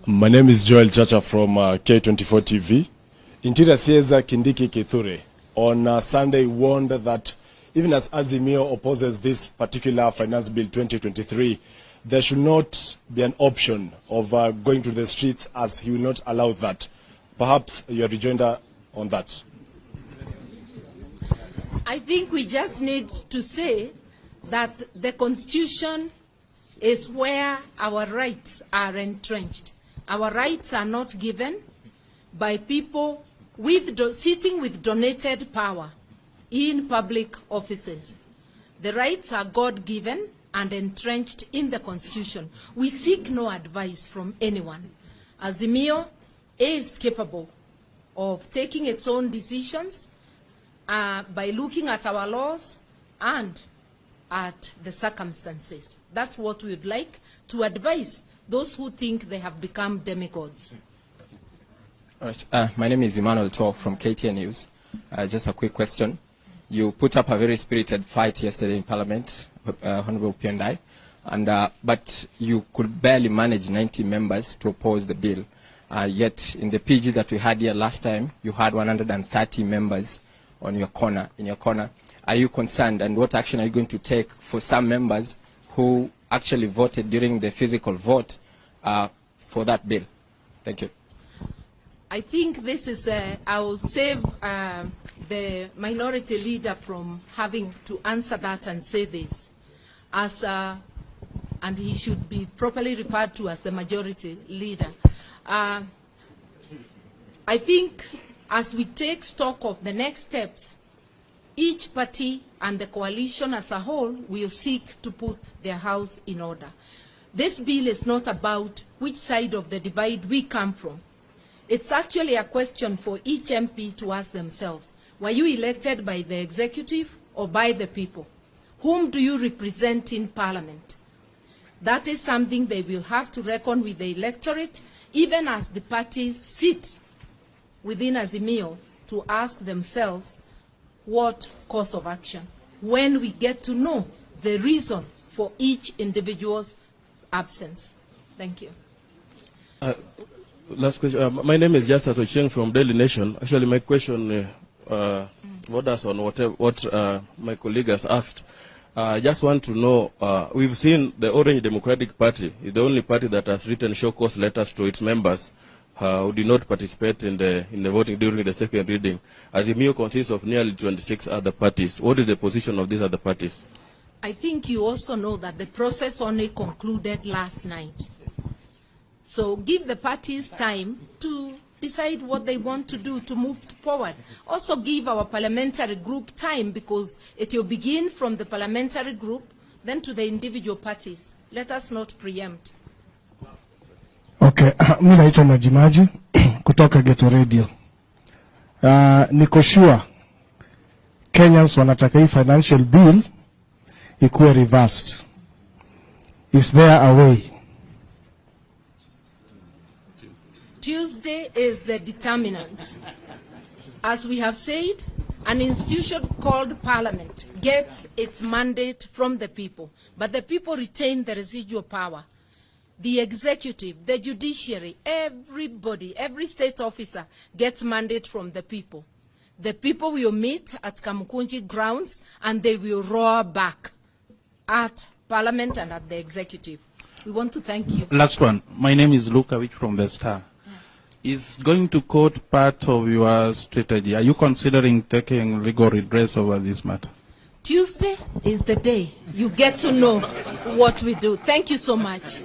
My name is Joel Chacha from K24 TV. Interior CS Kindiki Kithure on Sunday warned that even as Azimio opposes this particular Finance Bill 2023, there should not be an option of going to the streets, as he will not allow that. Perhaps your rejoinder on that. I think we just need to say that the Constitution is where our rights are entrenched. Our rights are not given by people sitting with donated power in public offices. The rights are God-given and entrenched in the Constitution. We seek no advice from anyone. Azimio is capable of taking its own decisions by looking at our laws and at the circumstances. That's what we would like to advise those who think they have become demigods. All right. My name is Emmanuel Tor from KTN News. Just a quick question. You put up a very spirited fight yesterday in Parliament, Honorable Piondai, but you could barely manage 90 members to oppose the bill. Yet in the PG that we had here last time, you had 130 members in your corner. Are you concerned, and what action are you going to take for some members who actually voted during the physical vote for that bill? Thank you. I think this is, I will save the minority leader from having to answer that and say this, and he should be properly referred to as the majority leader. I think as we take stock of the next steps, each party and the coalition as a whole will seek to put their house in order. This bill is not about which side of the divide we come from. It's actually a question for each MP to ask themselves, were you elected by the executive or by the people? Whom do you represent in Parliament? That is something they will have to reckon with the electorate, even as the parties sit within Azimio to ask themselves what course of action, when we get to know the reason for each individual's absence. Thank you. Last question. My name is Justice Ocheng from Daily Nation. Actually, my question borders on what my colleague has asked. I just want to know, we've seen the Orange Democratic Party is the only party that has written show cause letters to its members who did not participate in the voting during the second reading. Azimio consists of nearly 26 other parties. What is the position of these other parties? I think you also know that the process only concluded last night. So give the parties time to decide what they want to do to move forward. Also give our parliamentary group time, because it will begin from the parliamentary group, then to the individual parties. Let us not preempt. Okay, mimi naitwa Majimaji kutoka Geto Radio. Niko sure Kenyans wanataka hii financial bill ikuwe reversed. Is there a way? Tuesday is the determinant. As we have said, an institution called Parliament gets its mandate from the people, but the people retain the residual power. The executive, the judiciary, everybody, every state officer gets mandate from the people. The people will meet at Kamukunji grounds and they will roar back at Parliament and at the executive. We want to thank you. Last one. My name is Lukawich from the Star. Is going to court part of your strategy? Are you considering taking legal redress over this matter? Tuesday is the day you get to know what we do. Thank you so much.